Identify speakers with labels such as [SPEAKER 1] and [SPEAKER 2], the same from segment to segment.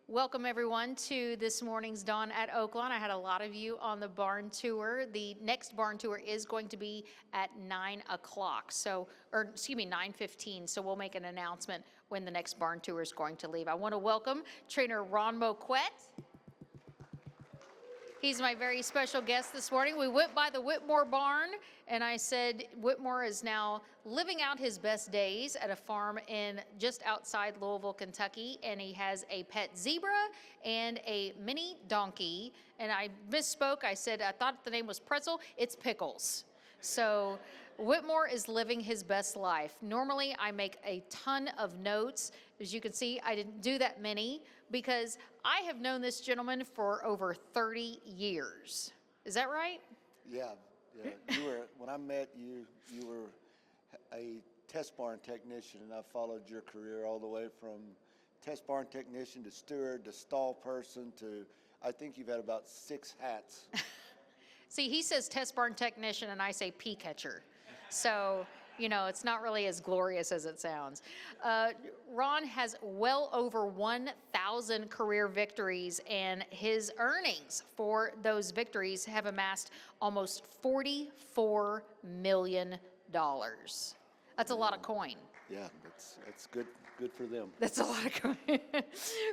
[SPEAKER 1] Welcome everyone to this morning's Dawn at Oaklawn. I had a lot of you on the barn tour. The next barn tour is going to be at 9 o'clock. Or excuse me, 9:15. So we'll make an announcement when the next barn tour is going to leave. I want to welcome trainer Ron Moquett. He's my very special guest this morning. We went by the Whitmore barn and I said Whitmore is now living out his best days at a farm in just outside Louisville, Kentucky. And he has a pet zebra and a mini donkey. And I misspoke. I said, I thought the name was Pretzel. It's Pickles. So Whitmore is living his best life. Normally I make a ton of notes. As you can see, I didn't do that many because I have known this gentleman for over 30 years. Is that right?
[SPEAKER 2] Yeah. You were, when I met you, you were a test barn technician, and I followed your career all the way from test barn technician to steward to stall person to, I think you've had about 6 hats.
[SPEAKER 1] See, he says test barn technician and I say pea catcher. So, you know, it's not really as glorious as it sounds. Ron has well over 1,000 career victories, and his earnings for those victories have amassed almost $44 million. That's a lot of coin.
[SPEAKER 2] Yeah, that's good for them.
[SPEAKER 1] That's a lot of coin.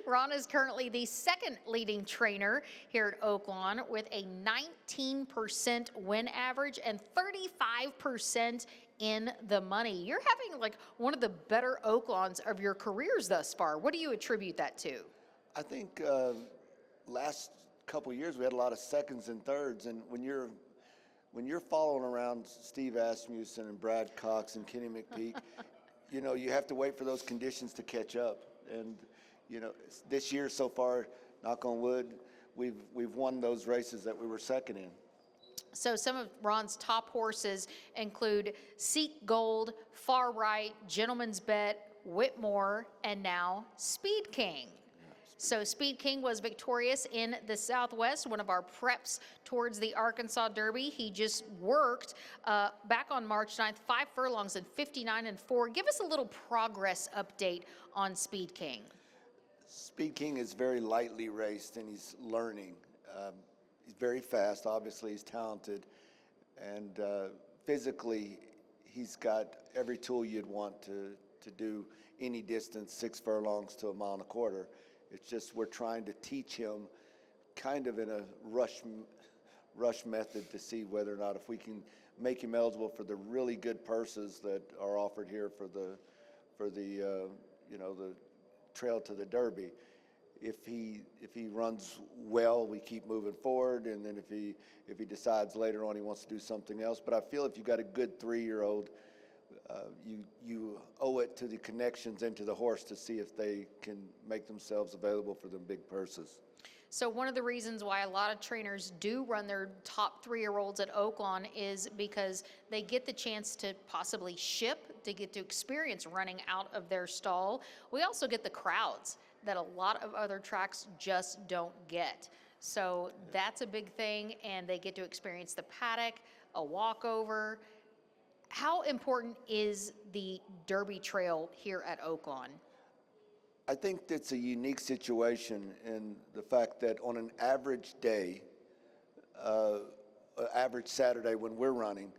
[SPEAKER 1] Ron is currently the second leading trainer here at Oaklawn with a 19% win average and 35% in the money. You're having like one of the better Oaklawns of your careers thus far. What do you attribute that to?
[SPEAKER 2] I think last couple of years we had a lot of seconds and thirds, and when you're following around Steve Asmussen and Brad Cox and Kenny McPeak, you know, you have to wait for those conditions to catch up. And, you know, this year so far, knock on wood, we've won those races that we were second in.
[SPEAKER 1] So some of Ron's top horses include Seek Gold, Far Right, Gentleman's Bet, Whitmore, and now Speed King. So Speed King was victorious in the Southwest, one of our preps towards the Arkansas Derby. He just worked back on March 9th, 5 furlongs and 59-4. Give us a little progress update on Speed King.
[SPEAKER 2] Speed King is very lightly raced, and he's learning. He's very fast. Obviously, he's talented, and physically, he's got every tool you'd want to do any distance, 6 furlongs to 1.25 miles. It's just we're trying to teach him kind of in a rush method to see whether or not if we can make him eligible for the really good purses that are offered here for the you know, the trail to the Derby. If he runs well, we keep moving forward, and then if he decides later on he wants to do something else. But I feel if you got a good 3-year-old, you owe it to the connections and to the horse to see if they can make themselves available for them big purses.
[SPEAKER 1] So one of the reasons why a lot of trainers do run their top 3-year-olds at Oaklawn is because they get the chance to possibly ship, to get to experience running out of their stall. We also get the crowds that a lot of other tracks just don't get. So that's a big thing, and they get to experience the paddock, a walkover. How important is the Derby Trail here at Oaklawn?
[SPEAKER 2] I think it's a unique situation in the fact that on an average day, average Saturday when we're running,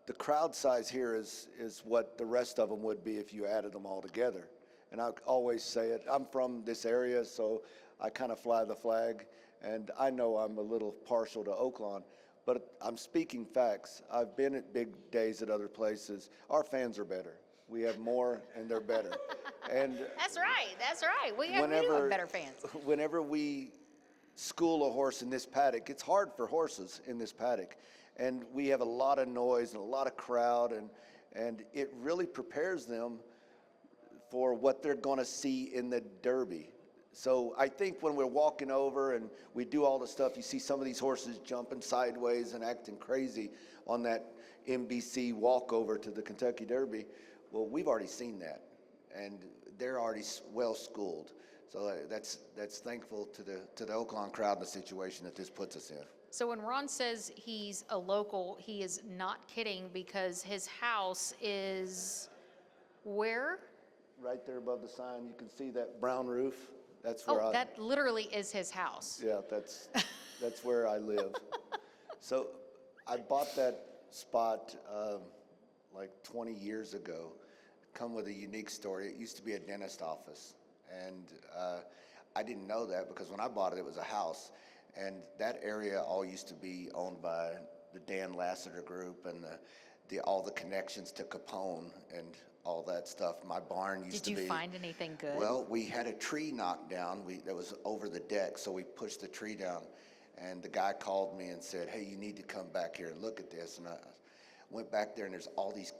[SPEAKER 2] the crowd size here is what the rest of them would be if you added them all together. And I always say it, I'm from this area, so I kind of fly the flag, and I know I'm a little partial to Oaklawn. But I'm speaking facts. I've been at big days at other places. Our fans are better. We have more, and they're better. And
[SPEAKER 1] That's right. That's right. We do have better fans.
[SPEAKER 2] Whenever we school a horse in this paddock, it's hard for horses in this paddock. And we have a lot of noise and a lot of crowd, and it really prepares them for what they're going to see in the Derby. So I think when we're walking over and we do all the stuff, you see some of these horses jumping sideways and acting crazy on that NBC walkover to the Kentucky Derby. Well, we've already seen that, and they're already well schooled. So that's thankful to the Oaklawn crowd and the situation that this puts us in.
[SPEAKER 1] So when Ron says he's a local, he is not kidding, because his house is where?
[SPEAKER 2] Right there above the sign, you can see that brown roof. That's where
[SPEAKER 1] Oh, that literally is his house.
[SPEAKER 2] yeah, that's where I live. So I bought that spot like 20 years ago. Come with a unique story. It used to be a dentist office, and I didn't know that because when I bought it, it was a house, and that area all used to be owned by the Dan Lassiter Group and all the connections to Capone and all that stuff. My barn used to be.
[SPEAKER 1] Did you find anything good?
[SPEAKER 2] Well, we had a tree knocked down that was over the deck, so we pushed the tree down. And the guy called me and said, hey, you need to come back here and look at this. And I went back there, and there's all these,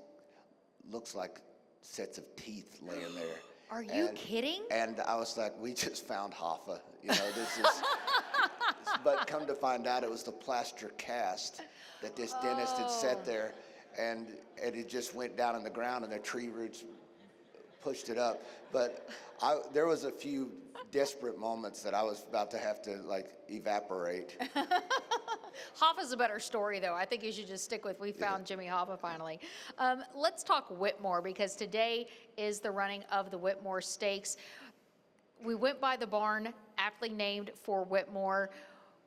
[SPEAKER 2] looks like sets of teeth laying there.
[SPEAKER 1] Are you kidding?
[SPEAKER 2] And I was like, we just found Hoffa. You know, this is, but come to find out it was the plaster cast that this dentist had set there. And it just went down in the ground, and the tree roots pushed it up. But there was a few desperate moments that I was about to have to like evaporate.
[SPEAKER 1] Hoffa's a better story, though. I think you should just stick with we found Jimmy Hoffa finally. Let's talk Whitmore, because today is the running of the Whitmore Stakes. We went by the barn, aptly named for Whitmore.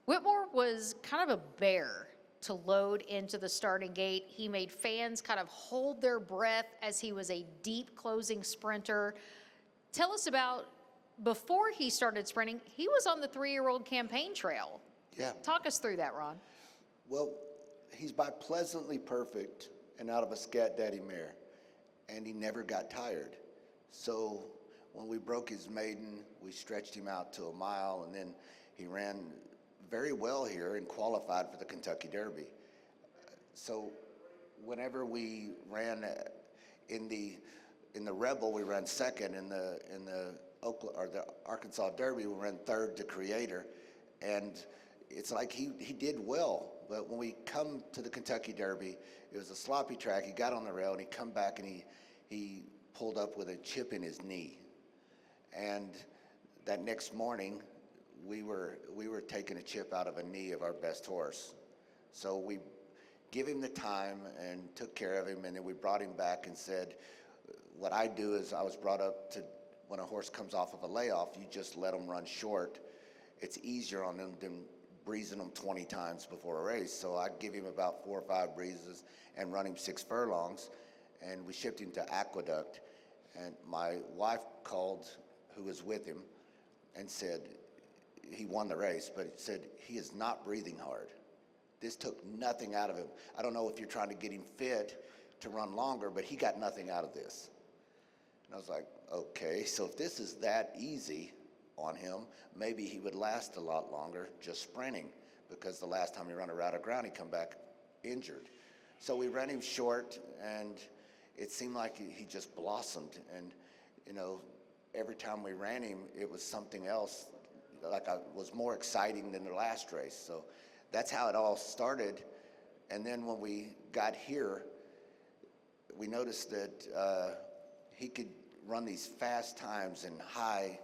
[SPEAKER 1] Whitmore was kind of a bear to load into the starting gate. He made fans kind of hold their breath as he was a deep closing sprinter. Tell us about, before he started sprinting, he was on the 3-year-old campaign trail.
[SPEAKER 2] Yeah.
[SPEAKER 1] Talk us through that, Ron.
[SPEAKER 2] Well, he's by pleasantly perfect and out of a Scat Daddy mare, and he never got tired. So when we broke his maiden, we stretched him out to a mile, and then he ran very well here and qualified for the Kentucky Derby. So whenever we ran in the Rebel, we ran second. In the Oaklawn, or the Arkansas Derby, we ran third to Creator, and it's like he did well. But when we come to the Kentucky Derby, it was a sloppy track. He got on the rail and he come back and he pulled up with a chip in his knee, and that next morning, we were taking a chip out of a knee of our best horse. So we give him the time and took care of him, and then we brought him back and said, what I do is I was brought up to, when a horse comes off of a layoff, you just let him run short. It's easier on them than breezing him 20 times before a race. So I give him about 4 or 5 breezes and run him 6 furlongs, and we shipped him to Aqueduct. And my wife called, who was with him, and said, he won the race, but it said he is not breathing hard. This took nothing out of him. I don't know if you're trying to get him fit to run longer, but he got nothing out of this. And I was like, okay, so if this is that easy on him, maybe he would last a lot longer just sprinting, because the last time he ran a route of ground, he come back injured. So we ran him short, and it seemed like he just blossomed. And, you know, every time we ran him, it was something else. Like I was more exciting than the last race. So that's how it all started. And then when we got here, we noticed that he could run these fast times and high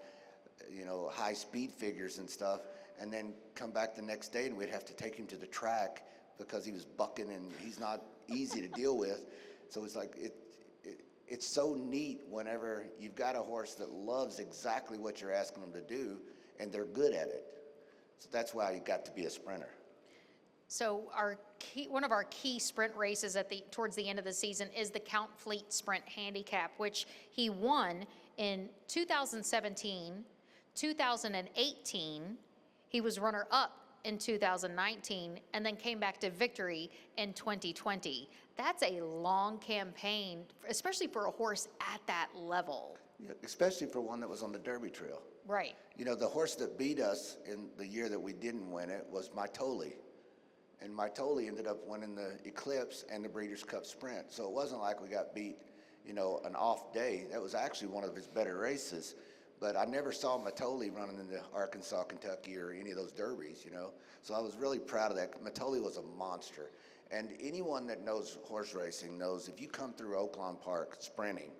[SPEAKER 2] speed figures and stuff, and then come back the next day and we'd have to take him to the track because he was bucking and he's not easy to deal with. So it's like, it's so neat whenever you've got a horse that loves exactly what you're asking them to do, and they're good at it. So that's why you got to be a sprinter.
[SPEAKER 1] So one of our key sprint races towards the end of the season is the Count Fleet Sprint Handicap, which he won in 2017, 2018. He was runner-up in 2019, and then came back to victory in 2020. That's a long campaign, especially for a horse at that level.
[SPEAKER 2] Yeah, especially for one that was on the Derby Trail.
[SPEAKER 1] Right.
[SPEAKER 2] You know, the horse that beat us in the year that we didn't win it was Mitoli. And Mitoli ended up winning the Eclipse and the Breeders' Cup Sprint. So it wasn't like we got beat, you know, an off day. That was actually one of his better races. But I never saw Mitoli running in the Arkansas, Kentucky, or any of those derbies, you know. So I was really proud of that. Mitoli was a monster. And anyone that knows horse racing knows if you come through Oaklawn Park sprinting,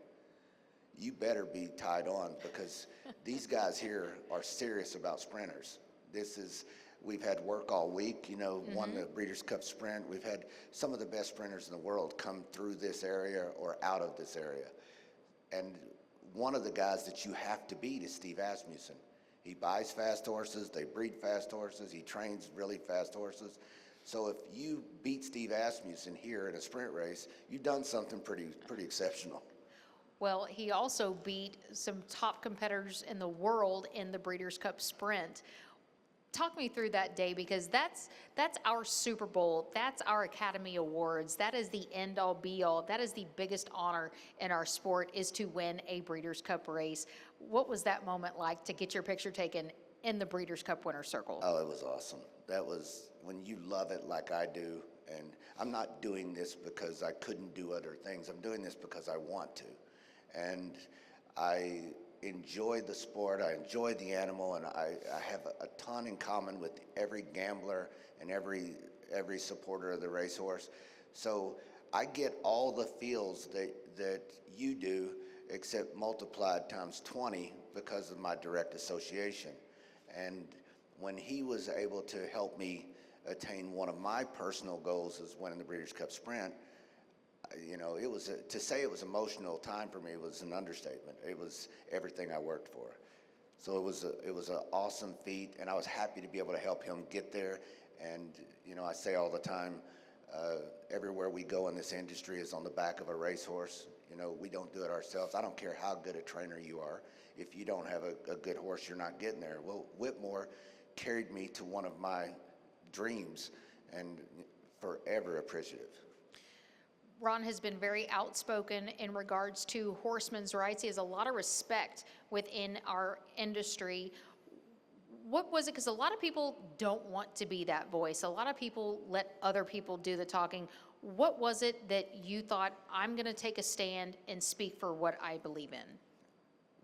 [SPEAKER 2] you better be tied on, because these guys here are serious about sprinters. We've had work all week, you know, won the Breeders' Cup Sprint. We've had some of the best sprinters in the world come through this area or out of this area. And one of the guys that you have to beat is Steve Asmussen.
[SPEAKER 3] He buys fast horses, they breed fast horses, he trains really fast horses. So if you beat Steve Asmussen here in a sprint race, you've done something pretty exceptional.
[SPEAKER 1] Well, he also beat some top competitors in the world in the Breeders' Cup Sprint. Talk me through that day, because that's our Super Bowl, that's our Academy Awards, that is the end all be all, that is the biggest honor in our sport, is to win a Breeders' Cup race. What was that moment like to get your picture taken in the Breeders' Cup winner's circle?
[SPEAKER 3] Oh, it was awesome. That was when you love it like I do, and I'm not doing this because I couldn't do other things. I'm doing this because I want to. And I enjoy the sport, I enjoy the animal, and I have a ton in common with every gambler and every supporter of the racehorse. So I get all the feels that you do, except multiplied times 20 because of my direct association. And when he was able to help me attain one of my personal goals, as winning the Breeders' Cup Sprint, you know, it was to say it was an emotional time for me was an understatement. It was everything I worked for. So it was an awesome feat, and I was happy to be able to help him get there. And you know, I say all the time, everywhere we go in this industry is on the back of a racehorse. You know, we don't do it ourselves. I don't care how good a trainer you are. If you don't have a good horse, you're not getting there. Well, Whitmore carried me to one of my dreams, and forever appreciative.
[SPEAKER 1] Ron has been very outspoken in regards to horsemen's rights. He has a lot of respect within our industry. What was it? Because a lot of people don't want to be that voice. A lot of people let other people do the talking. What was it that you thought, I'm going to take a stand and speak for what I believe in?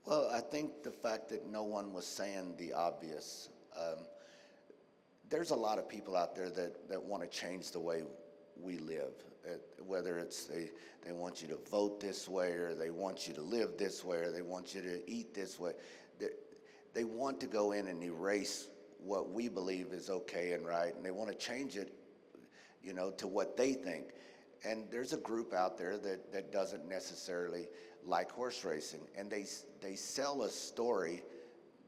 [SPEAKER 3] Well, I think the fact that no one was saying the obvious. There's a lot of people out there that want to change the way we live. Whether it's they want you to vote this way, or they want you to live this way, or they want you to eat this way. They want to go in and erase what we believe is okay and right, and they want to change it, you know, to what they think. And there's a group out there that doesn't necessarily like horse racing, and they sell a story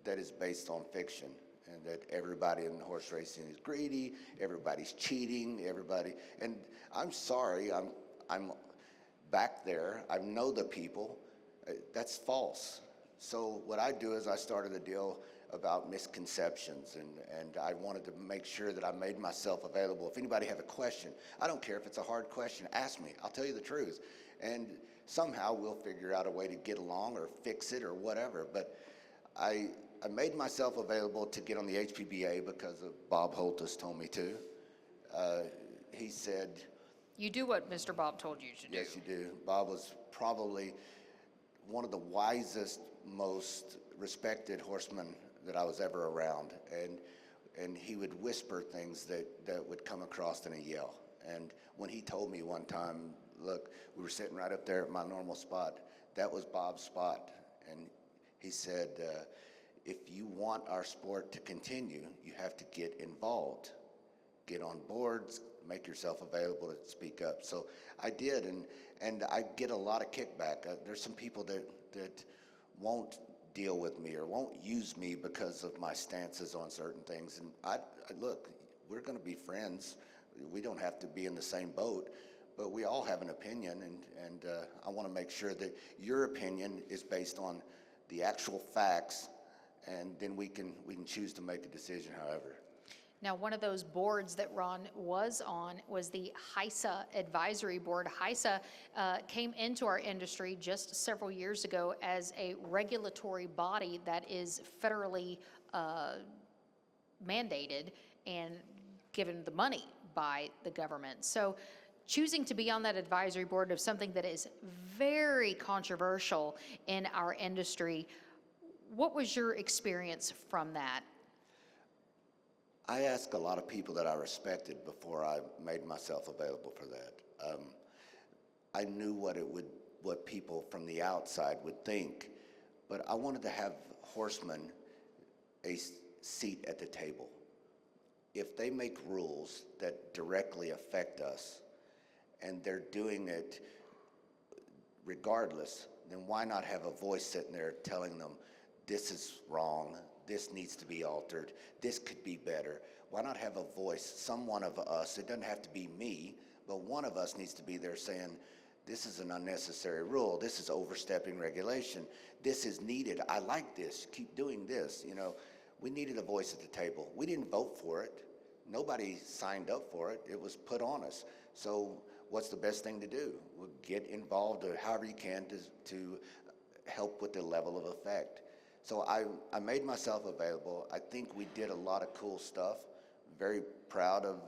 [SPEAKER 3] that is based on fiction, and that everybody in horse racing is greedy, everybody's cheating, and I'm sorry, I'm back there, I know the people, that's false. So what I do is I started a deal about misconceptions, and I wanted to make sure that I made myself available. If anybody have a question, I don't care if it's a hard question, ask me, I'll tell you the truth. And somehow we'll figure out a way to get along or fix it or whatever. But I made myself available to get on the HPBA because of Bob Holtus told me to. He said,
[SPEAKER 1] You do what Mr. Bob told you to do.
[SPEAKER 3] yes, you do. Bob was probably one of the wisest, most respected horsemen that I was ever around. And he would whisper things that would come across in a yell. And when he told me one time, look, we were sitting right up there at my normal spot, that was Bob's spot. And he said, if you want our sport to continue, you have to get involved. Get on boards, make yourself available to speak up. So I did, and I get a lot of kickback. There's some people that won't deal with me or won't use me because of my stances on certain things. And I look, we're going to be friends. We don't have to be in the same boat, but we all have an opinion, and I want to make sure that your opinion is based on the actual facts, and then we can choose to make a decision however.
[SPEAKER 1] Now, one of those boards that Ron was on was the HISA advisory board. HISA came into our industry just several years ago as a regulatory body that is federally mandated and given the money by the government. So choosing to be on that advisory board of something that is very controversial in our industry, what was your experience from that?
[SPEAKER 3] I asked a lot of people that I respected before I made myself available for that. I knew what people from the outside would think, but I wanted to have horsemen a seat at the table. If they make rules that directly affect us, and they're doing it regardless, then why not have a voice sitting there telling them, this is wrong, this needs to be altered, this could be better. Why not have a voice, some one of us, it doesn't have to be me, but one of us needs to be there saying, this is an unnecessary rule, this is overstepping regulation, this is needed, I like this, keep doing this. You know, we needed a voice at the table. We didn't vote for it. Nobody signed up for it. It was put on us. So what's the best thing to do? Well, get involved or however you can to help with the level of effect. So I made myself available. I think we did a lot of cool stuff. Very proud of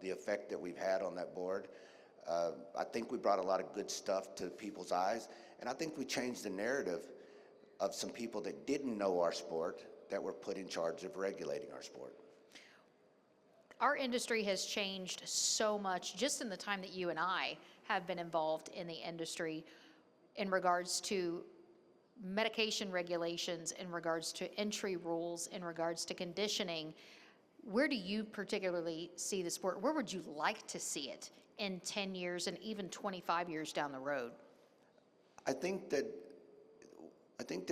[SPEAKER 3] the effect that we've had on that board. I think we brought a lot of good stuff to people's eyes, and I think we changed the narrative of some people that didn't know our sport that were put in charge of regulating our sport.
[SPEAKER 1] Our industry has changed so much just in the time that you and I have been involved in the industry in regards to medication regulations, in regards to entry rules, in regards to conditioning. Where do you particularly see the sport? Where would you like to see it in 10 years and even 25 years down the road?
[SPEAKER 3] I think that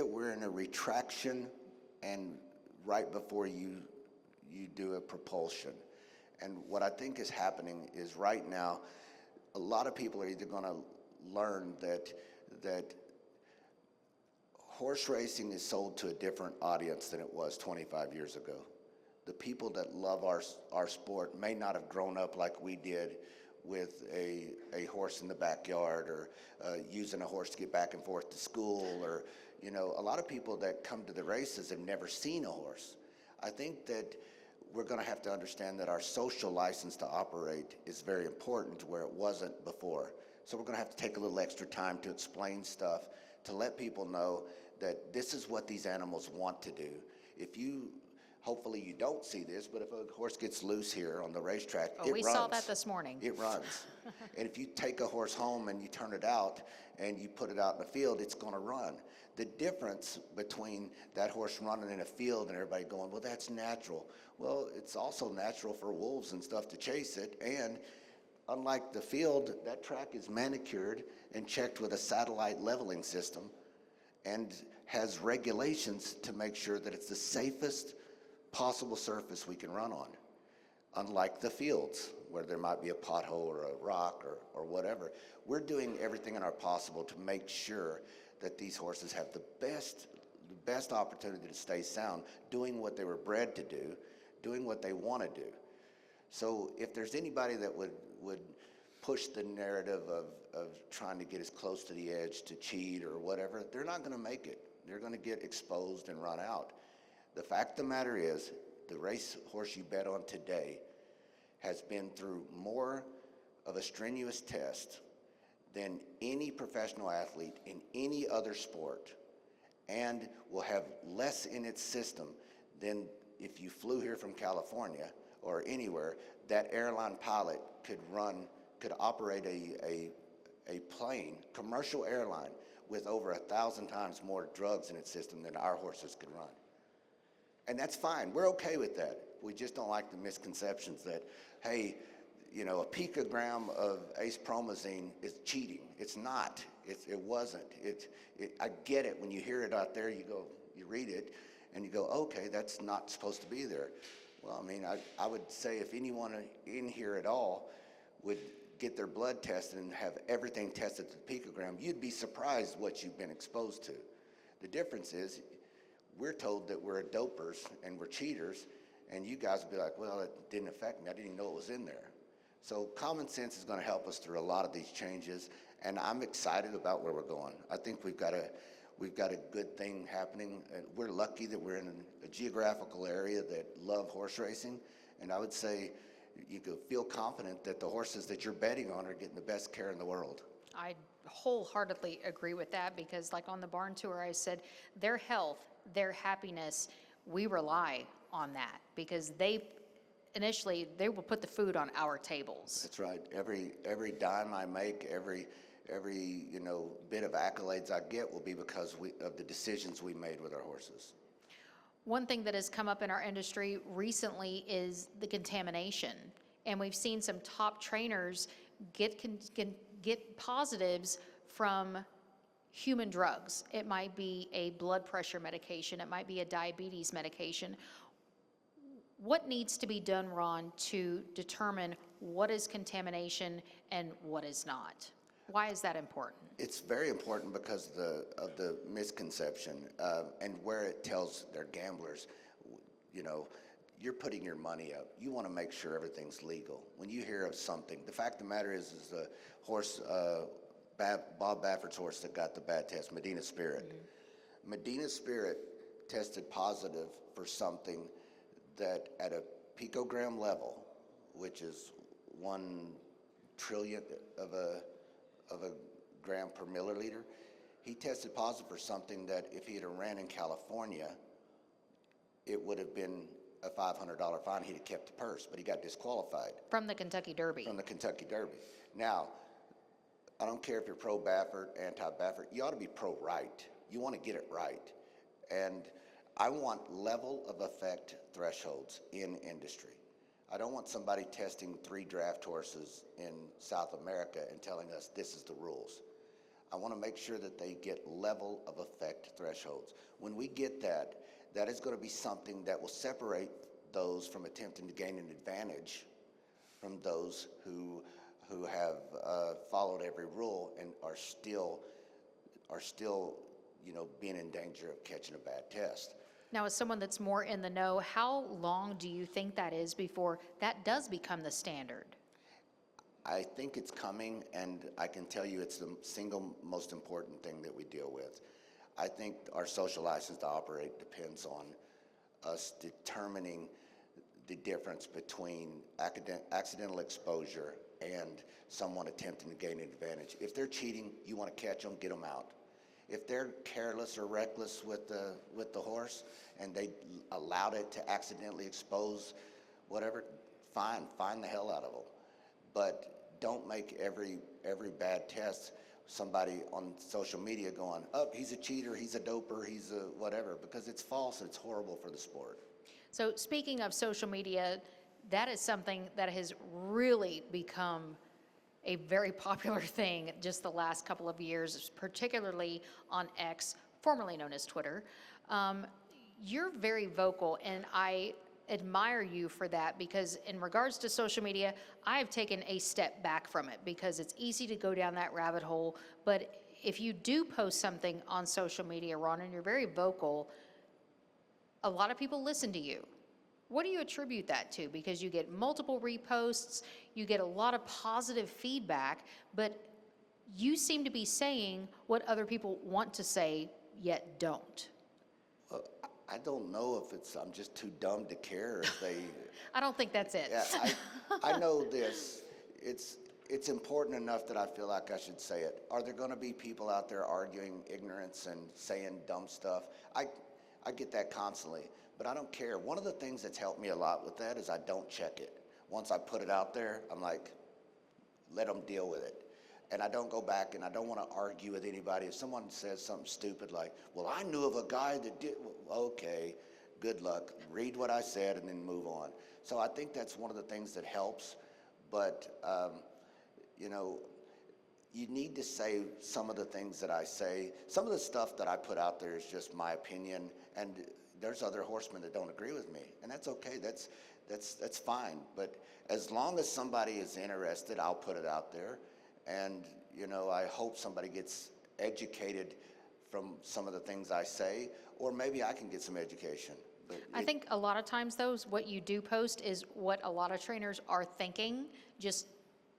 [SPEAKER 3] we're in a retraction and right before you do a propulsion. And what I think is happening is right now, a lot of people are either going to learn that horse racing is sold to a different audience than it was 25 years ago. The people that love our sport may not have grown up like we did with a horse in the backyard or using a horse to get back and forth to school, or, you know, a lot of people that come to the races have never seen a horse. I think that we're going to have to understand that our social license to operate is very important where it wasn't before. So we're going to have to take a little extra time to explain stuff, to let people know that this is what these animals want to do. Hopefully you don't see this, but if a horse gets loose here on the racetrack, it runs.
[SPEAKER 1] We saw that this morning.
[SPEAKER 3] It runs. And if you take a horse home and you turn it out and you put it out in the field, it's going to run. The difference between that horse running in a field and everybody going, well, that's natural. Well, it's also natural for wolves and stuff to chase it. And unlike the field, that track is manicured and checked with a satellite leveling system and has regulations to make sure that it's the safest possible surface we can run on. Unlike the fields, where there might be a pothole or a rock or whatever, we're doing everything in our possible to make sure that these horses have the best opportunity to stay sound, doing what they were bred to do, doing what they want to do. So if there's anybody that would push the narrative of trying to get as close to the edge to cheat or whatever, they're not going to make it. They're going to get exposed and run out. The fact of the matter is, the race horse you bet on today has been through more of a strenuous test than any professional athlete in any other sport, and will have less in its system than if you flew here from California or anywhere. That airline pilot could operate a plane, commercial airline, with over 1,000 times more drugs in its system than our horses could run. And that's fine. We're okay with that. We just don't like the misconceptions that, hey, you know, a picogram of acepromazine is cheating. It's not. It wasn't. I get it. When you hear it out there, you read it, and you go, okay, that's not supposed to be there. Well, I mean, I would say if anyone in here at all would get their blood tested and have everything tested to the picogram, you'd be surprised what you've been exposed to. The difference is, we're told that we're dopers and we're cheaters, and you guys will be like, well, it didn't affect me. I didn't even know it was in there. So common sense is going to help us through a lot of these changes, and I'm excited about where we're going. I think we've got a good thing happening, and we're lucky that we're in a geographical area that love horse racing, and I would say you could feel confident that the horses that you're betting on are getting the best care in the world.
[SPEAKER 1] I wholeheartly agree with that, because like on the barn tour, I said their health, their happiness, we rely on that, because initially they will put the food on our tables.
[SPEAKER 3] That's right. Every dime I make, every bit of accolades I get will be because of the decisions we made with our horses.
[SPEAKER 1] One thing that has come up in our industry recently is the contamination, and we've seen some top trainers get positives from human drugs. It might be a blood pressure medication. It might be a diabetes medication. What needs to be done, Ron, to determine what is contamination and what is not? Why is that important?
[SPEAKER 3] It's very important because of the misconception and where it tells their gamblers, you know, you're putting your money up. You want to make sure everything's legal. When you hear of something, the fact of the matter is the horse, Bob Baffert's horse that got the bad test, Medina Spirit. Mm-hmm. Medina Spirit tested positive for something that at a picogram level, which is 1 trillionth of a gram per milliliter, he tested positive for something that if he had ran in California, it would have been a $500 fine. He'd have kept the purse, but he got disqualified.
[SPEAKER 1] From the Kentucky Derby.
[SPEAKER 3] From the Kentucky Derby. Now, I don't care if you're pro-Baffert, anti-Baffert, you ought to be pro-right. You want to get it right. And I want level of effect thresholds in industry. I don't want somebody testing 3 draft horses in South America and telling us this is the rules. I want to make sure that they get level of effect thresholds. When we get that, that is going to be something that will separate those from attempting to gain an advantage from those who have followed every rule and are still, you know, being in danger of catching a bad test.
[SPEAKER 1] Now, as someone that's more in the know, how long do you think that is before that does become the standard?
[SPEAKER 3] I think it's coming, and I can tell you it's the single most important thing that we deal with. I think our social license to operate depends on us determining the difference between accidental exposure and someone attempting to gain an advantage. If they're cheating, you want to catch them, get them out. If they're careless or reckless with the horse and they allowed it to accidentally expose whatever, fine, find the hell out of them. But don't make every bad test somebody on social media going, oh, he's a cheater, he's a doper, he's a whatever, because it's false and it's horrible for the sport.
[SPEAKER 1] So speaking of social media, that is something that has really become a very popular thing just the last couple of years, particularly on X, formerly known as Twitter. You're very vocal, and I admire you for that, because in regards to social media, I have taken a step back from it because it's easy to go down that rabbit hole. But if you do post something on social media, Ron, and you're very vocal, a lot of people listen to you. What do you attribute that to? Because you get multiple reposts, you get a lot of positive feedback, but you seem to be saying what other people want to say, yet don't.
[SPEAKER 3] Well, I don't know if I'm just too dumb to care if they...
[SPEAKER 1] I don't think that's it.
[SPEAKER 3] Yeah, I know this. It's important enough that I feel like I should say it. Are there going to be people out there arguing ignorance and saying dumb stuff? I get that constantly, but I don't care. One of the things that's helped me a lot with that is I don't check it. Once I put it out there, I'm like, let them deal with it. And I don't go back, and I don't want to argue with anybody. If someone says something stupid like, well, I knew of a guy that did, well, okay, good luck. Read what I said and then move on. So I think that's one of the things that helps. But, you know, you need to say some of the things that I say. Some of the stuff that I put out there is just my opinion, and there's other horsemen that don't agree with me, and that's okay. That's fine. But as long as somebody is interested, I'll put it out there. And, you know, I hope somebody gets educated from some of the things I say, or maybe I can get some education. But
[SPEAKER 1] I think a lot of times, though, what you do post is what a lot of trainers are thinking, just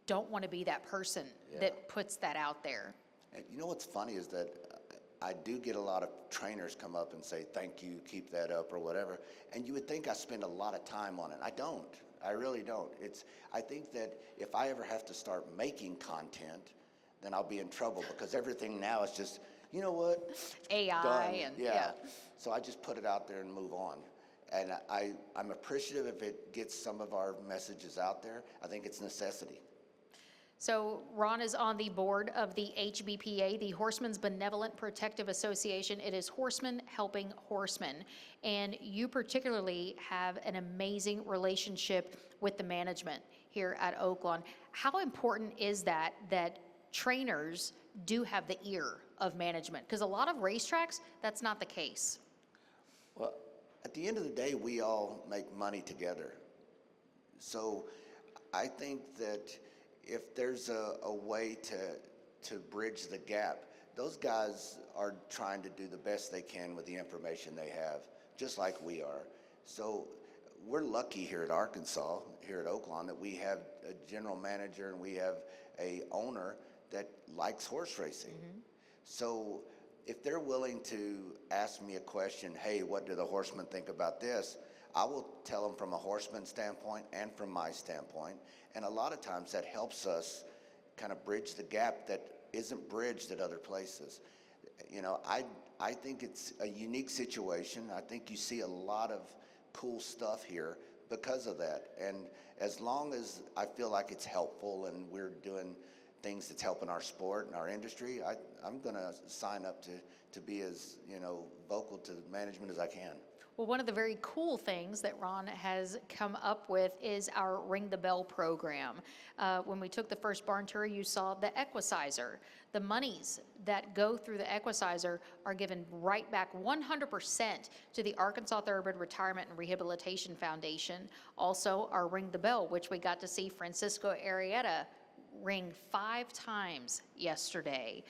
[SPEAKER 1] don't want to be that person that puts that out there.
[SPEAKER 3] And you know what's funny is that I do get a lot of trainers come up and say, thank you, keep that up, or whatever. And you would think I spend a lot of time on it. I don't. I really don't. I think that if I ever have to start making content, then I'll be in trouble, because everything now is just, you know what?
[SPEAKER 1] AI
[SPEAKER 3] done.
[SPEAKER 1] and
[SPEAKER 3] yeah. So I just put it out there and move on. And I'm appreciative if it gets some of our messages out there. I think it's necessity.
[SPEAKER 1] So Ron is on the board of the HBPA, the Horsemen's Benevolent Protective Association. It is horsemen helping horsemen. And you particularly have an amazing relationship with the management here at Oaklawn. How important is that trainers do have the ear of management, because a lot of racetracks, that's not the case.
[SPEAKER 3] Well, at the end of the day, we all make money together. So I think that if there's a way to bridge the gap, those guys are trying to do the best they can with the information they have, just like we are. So we're lucky here at Arkansas, here at Oaklawn, that we have a general manager and we have a owner that likes horse racing. So if they're willing to ask me a question, hey, what do the horsemen think about this? I will tell them from a horseman standpoint and from my standpoint. And a lot of times that helps us kind of bridge the gap that isn't bridged at other places. You know, I think it's a unique situation. I think you see a lot of cool stuff here because of that. And as long as I feel like it's helpful and we're doing things that's helping our sport and our industry, I'm going to sign up to be as, you know, vocal to management as I can.
[SPEAKER 1] Well, one of the very cool things that Ron has come up with is our Ring the Bell program. When we took the first barn tour, you saw the Equicizer. The monies that go through the Equicizer are given right back 100% to the Arkansas Thoroughbred Retirement and Rehabilitation Foundation. Also, our Ring the Bell, which we got to see Francisco Arrieta ring 5 times yesterday.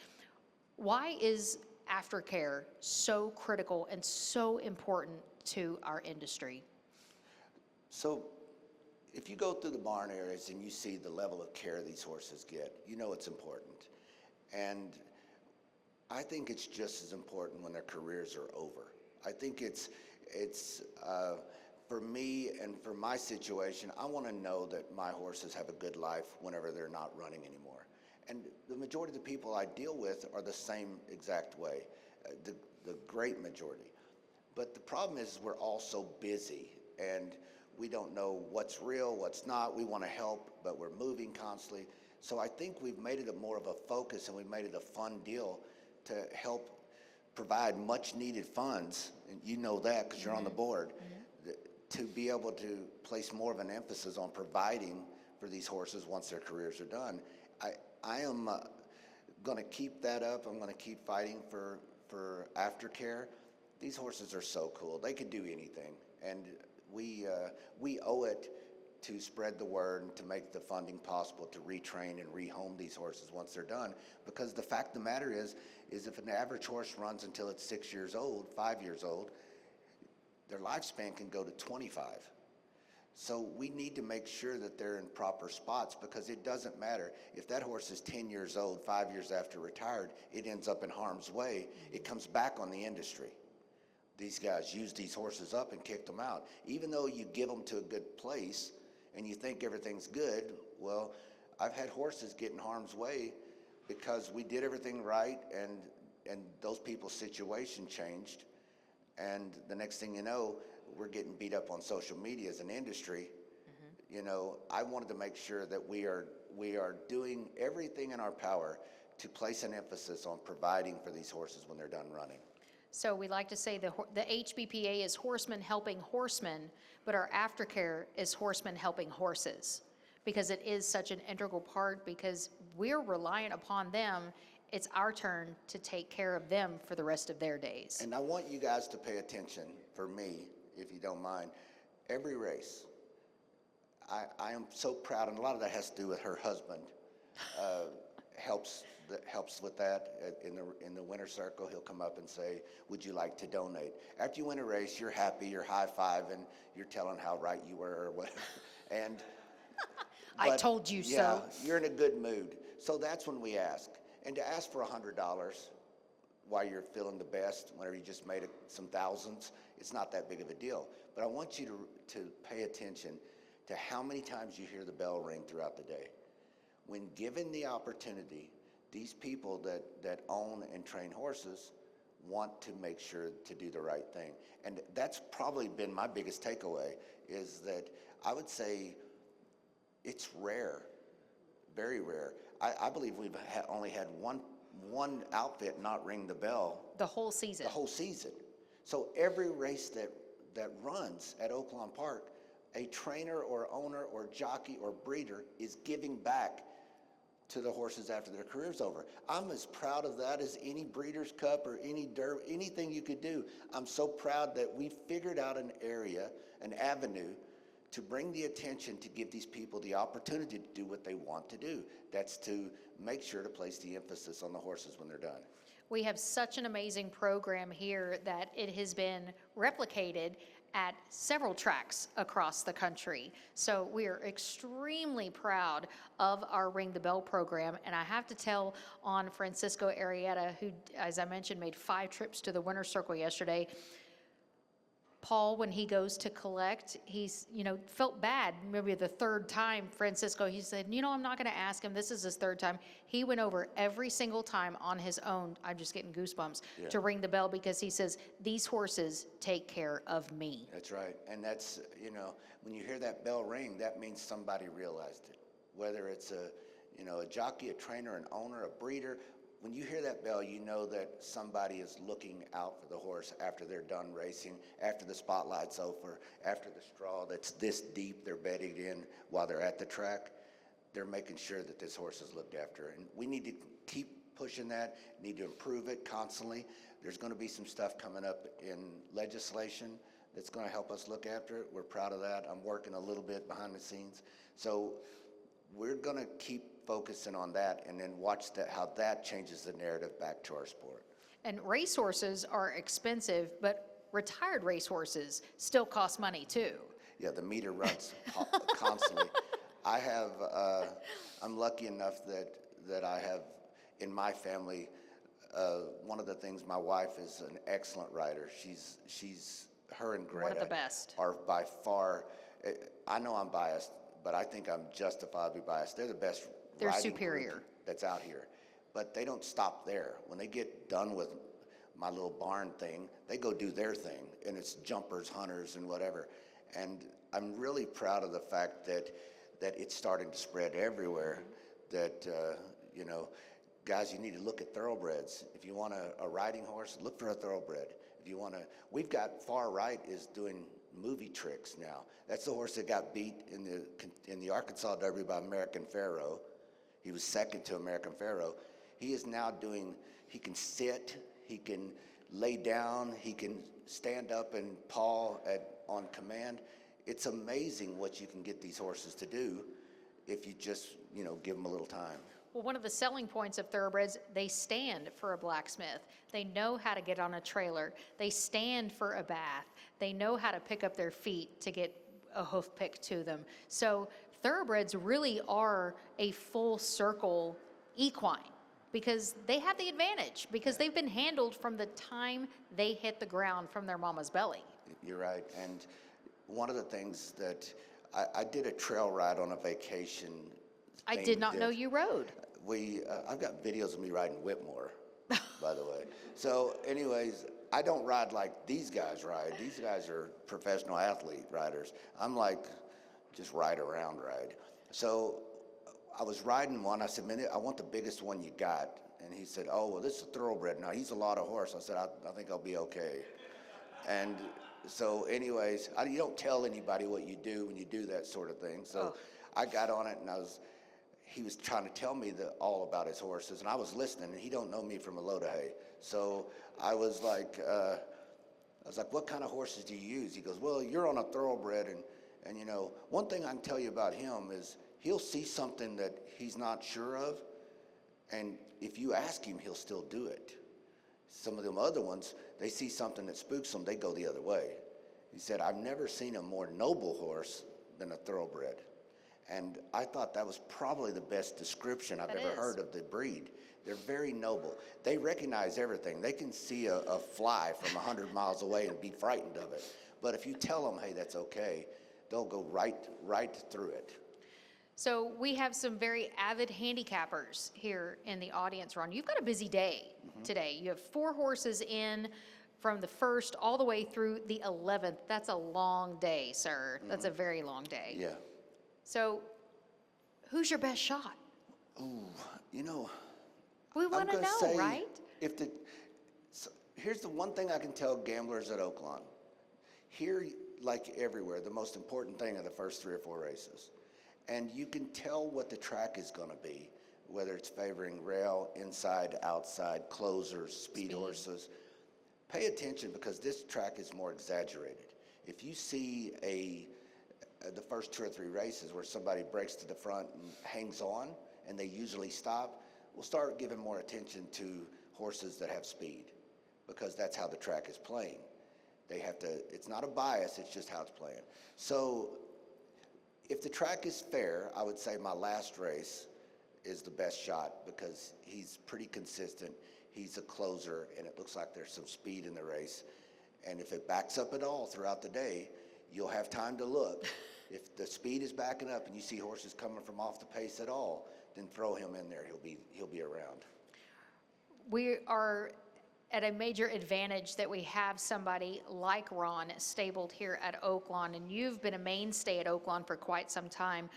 [SPEAKER 1] Why is aftercare so critical and so important to our industry?
[SPEAKER 3] So if you go through the barn areas and you see the level of care these horses get, you know it's important. And I think it's just as important when their careers are over. I think it's for me and for my situation, I want to know that my horses have a good life whenever they're not running anymore. And the majority of the people I deal with are the same exact way, the great majority. But the problem is we're all so busy and we don't know what's real, what's not. We want to help, but we're moving constantly. So I think we've made it more of a focus and we've made it a fun deal to help provide much needed funds, and you know that because you're on the board, to be able to place more of an emphasis on providing for these horses once their careers are done. I am going to keep that up. I'm going to keep fighting for aftercare. These horses are so cool. They could do anything, and we owe it to spread the word and to make the funding possible to retrain and rehome these horses once they're done. Because the fact of the matter is if an average horse runs until it's 6 years old, 5 years old, their lifespan can go to 25. So we need to make sure that they're in proper spots, because it doesn't matter. If that horse is 10 years old, 5 years after retired, it ends up in harm's way. It comes back on the industry. These guys use these horses up and kick them out. Even though you give them to a good place and you think everything's good, well, I've had horses get in harm's way because we did everything right and those people's situation changed. And the next thing you know, we're getting beat up on social media as an industry. You know, I wanted to make sure that we are doing everything in our power to place an emphasis on providing for these horses when they're done running.
[SPEAKER 1] So we like to say the HBPA is horsemen helping horsemen, but our aftercare is horsemen helping horses, because it is such an integral part, because we're reliant upon them. It's our turn to take care of them for the rest of their days.
[SPEAKER 3] And I want you guys to pay attention, for me, if you don't mind. Every race, I am so proud, and a lot of that has to do with her husband. Helps with that. In the winner circle, he'll come up and say, would you like to donate? After you win a race, you're happy, you're high-fiving, you're telling how right you were or whatever. And
[SPEAKER 1] I told you
[SPEAKER 3] yeah,
[SPEAKER 1] so.
[SPEAKER 3] You're in a good mood. So that's when we ask. And to ask for $100 while you're feeling the best, whenever you just made some thousands, it's not that big of a deal. But I want you to pay attention to how many times you hear the bell ring throughout the day. When given the opportunity, these people that own and train horses want to make sure to do the right thing. And that's probably been my biggest takeaway, is that I would say it's rare, very rare. I believe we've only had one outfit not ring the bell.
[SPEAKER 1] The whole season.
[SPEAKER 3] The whole season. So every race that runs at Oaklawn Park, a trainer or owner or jockey or breeder is giving back to the horses after their career's over. I'm as proud of that as any Breeders' Cup or anything you could do. I'm so proud that we figured out an area, an avenue, to bring the attention to give these people the opportunity to do what they want to do. That's to make sure to place the emphasis on the horses when they're done.
[SPEAKER 1] We have such an amazing program here that it has been replicated at several tracks across the country. So we are extremely proud of our Ring the Bell program. And I have to tell on Francisco Arrieta, who, as I mentioned, made 5 trips to the Winner's Circle yesterday, Paul, when he goes to collect, he's, felt bad. Maybe the 3rd time, Francisco, he said, I'm not going to ask him. This is his 3rd time. He went over every single time on his own. I'm just getting goosebumps to ring the bell because he says, these horses take care of me.
[SPEAKER 3] That's right. And that's, when you hear that bell ring, that means somebody realized it. Whether it's a jockey, a trainer, an owner, a breeder, when you hear that bell, you know that somebody is looking out for the horse after they're done racing, after the spotlight's over, after the straw that's this deep they're bedding in while they're at the track. They're making sure that this horse is looked after. And we need to keep pushing that, need to improve it constantly. There's going to be some stuff coming up in legislation that's going to help us look after it. We're proud of that. I'm working a little bit behind the scenes. So we're going to keep focusing on that and then watch how that changes the narrative back to our sport.
[SPEAKER 1] And racehorses are expensive, but retired racehorses still cost money too.
[SPEAKER 3] Yeah, the meter runs constantly. I'm lucky enough that I have in my family, one of the things, my wife is an excellent rider. Her and Greta
[SPEAKER 1] One of the best.
[SPEAKER 3] Are by far, I know I'm biased, but I think I'm justifiably biased. They're the best
[SPEAKER 1] They're
[SPEAKER 3] riding
[SPEAKER 1] superior.
[SPEAKER 3] group that's out here. But they don't stop there. When they get done with my little barn thing, they go do their thing, and it's jumpers, hunters, and whatever. And I'm really proud of the fact that it's starting to spread everywhere, that, guys, you need to look at thoroughbreds. If you want a riding horse, look for a thoroughbred. If you want to, we've got Far Right is doing movie tricks now. That's the horse that got beat in the Arkansas Derby by American Pharoah. He was second to American Pharoah. He is now he can sit, he can lay down, he can stand up and paw on command. It's amazing what you can get these horses to do if you just, give them a little time.
[SPEAKER 1] Well, one of the selling points of thoroughbreds, they stand for a blacksmith. They know how to get on a trailer. They stand for a bath. They know how to pick up their feet to get a hoof pick to them. So thoroughbreds really are a full circle equine because they have the advantage because they've been handled from the time they hit the ground from their mama's belly.
[SPEAKER 3] You're right. And one of the things that I did a trail ride on a vacation.
[SPEAKER 1] I did not know you rode.
[SPEAKER 3] I've got videos of me riding Whitmore, by the way. So anyways, I don't ride like these guys ride. These guys are professional athlete riders. I'm like just ride. So I was riding one. I said, man, I want the biggest one you got. And he said, oh, well, this is a thoroughbred. Now, he's a lot of horse. I said, I think I'll be okay. And so anyways, you don't tell anybody what you do when you do that sort of thing. So I got on it, and he was trying to tell me all about his horses, and I was listening, and he don't know me from a load of hay. So I was like, what kind of horses do you use? He goes, well, you're on a thoroughbred, and one thing I can tell you about him is he'll see something that he's not sure of, and if you ask him, he'll still do it. Some of them other ones, they see something that spooks them, they go the other way. He said, I've never seen a more noble horse than a thoroughbred. And I thought that was probably the best description I've ever heard of the breed. They're very noble. They recognize everything. They can see a fly from 100 miles away and be frightened of it. But if you tell them, hey, that's okay, they'll go right through it.
[SPEAKER 1] So we have some very avid handicappers here in the audience, Ron. You've got a busy day today. You have 4 horses in from the 1st all the way through the 11th. That's a long day, sir. That's a very long day.
[SPEAKER 3] Yeah.
[SPEAKER 1] So who's your best shot?
[SPEAKER 3] Ooh,
[SPEAKER 1] We want to know, right?
[SPEAKER 3] Here's the one thing I can tell gamblers at Oaklawn. Here, like everywhere, the most important thing are the first 3 or 4 races. And you can tell what the track is going to be whether it's favoring rail, inside, outside, closers, speed horses. Pay attention because this track is more exaggerated. If you see the first 2 or 3 races where somebody breaks to the front and hangs on, and they usually stop, we'll start giving more attention to horses that have speed, because that's how the track is playing. They have to, it's not a bias, it's just how it's playing. So if the track is fair, I would say my last race is the best shot because he's pretty consistent. He's a closer, and it looks like there's some speed in the race. And if it backs up at all throughout the day, you'll have time to look. If the speed is backing up and you see horses coming from off the pace at all, then throw him in there. He'll be around.
[SPEAKER 1] We are at a major advantage that we have somebody like Ron stabled here at Oaklawn, and you've been a mainstay at Oaklawn for quite some time.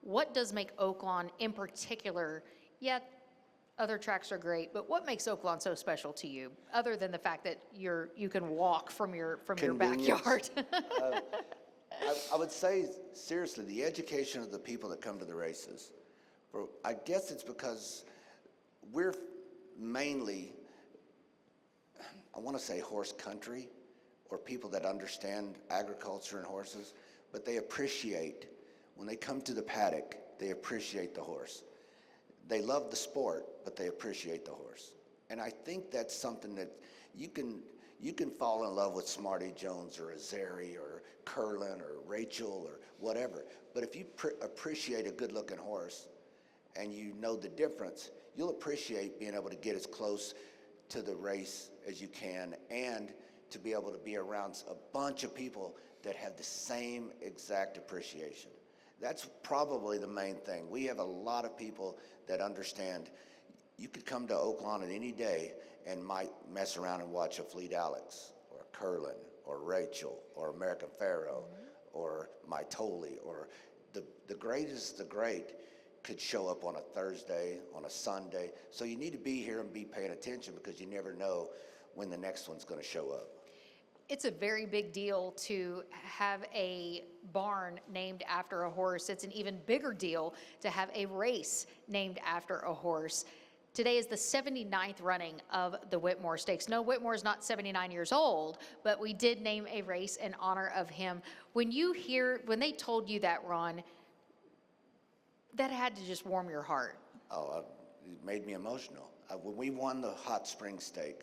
[SPEAKER 1] What does make Oaklawn in particular, yet other tracks are great, but what makes Oaklawn so special to you, other than the fact that you can walk from your backyard?
[SPEAKER 3] I would say, seriously, the education of the people that come to the races. I guess it's because we're mainly, I want to say horse country, or people that understand agriculture and horses, but they appreciate, when they come to the paddock, they appreciate the horse. They love the sport, but they appreciate the horse. And I think that's something that you can fall in love with Smarty Jones or Azeri or Curlin or Rachel or whatever. But if you appreciate a good-looking horse and you know the difference, you'll appreciate being able to get as close to the race as you can and to be able to be around a bunch of people that have the same exact appreciation. That's probably the main thing. We have a lot of people that understand you could come to Oaklawn at any day and might mess around and watch a Fleet Alex or a Curlin or Rachel or American Pharaoh or My Tolly, or the greatest, the great could show up on a Thursday, on a Sunday. So you need to be here and be paying attention because you never know when the next one's going to show up.
[SPEAKER 1] It's a very big deal to have a barn named after a horse. It's an even bigger deal to have a race named after a horse. Today is the 79th running of the Whitmore Stakes. No, Whitmore is not 79 years old, but we did name a race in honor of him. When they told you that, Ron, that had to just warm your heart.
[SPEAKER 3] Oh, it made me emotional. When we won the Hot Springs Stake,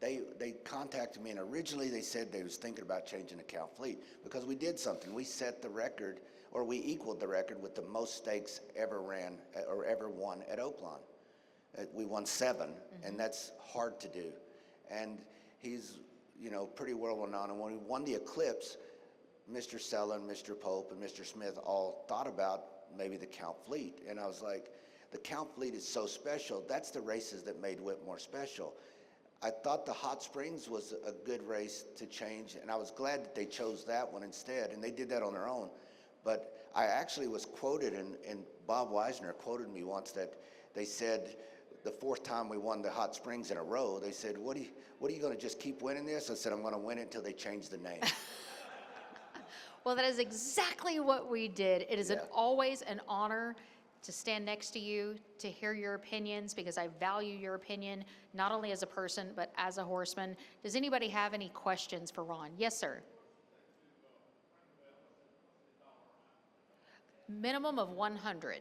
[SPEAKER 3] they contacted me, and originally they said they was thinking about changing the Count Fleet because we did something. We set the record, or we equaled the record with the most stakes ever ran or ever won at Oaklawn. We won 7, and that's hard to do. And he's, pretty world renowned. And when we won the Eclipse, Mr. Selland, Mr. Pope, and Mr. Smith all thought about maybe the Count Fleet. And I was like, the Count Fleet is so special. That's the races that made Whitmore special. I thought the Hot Springs was a good race to change, and I was glad that they chose that one instead, and they did that on their own. But I actually was quoted, and Bob Weisner quoted me once, that they said the 4th time we won the Hot Springs in a row, they said, what are you going to just keep winning this? I said, I'm going to win it until they change the name.
[SPEAKER 1] Well, that is exactly what we did. It is always an honor to stand next to you, to hear your opinions, because I value your opinion, not only as a person, but as a horseman. Does anybody have any questions for Ron? Yes, sir. Minimum of 100.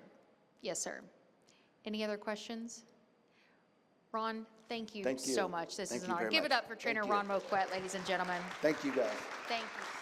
[SPEAKER 1] Yes, sir. Any other questions? Ron, thank you so much. This is an honor. Give it up for trainer Ron Moquett, ladies and gentlemen.
[SPEAKER 2] Thank you, guys.
[SPEAKER 1] Thank you.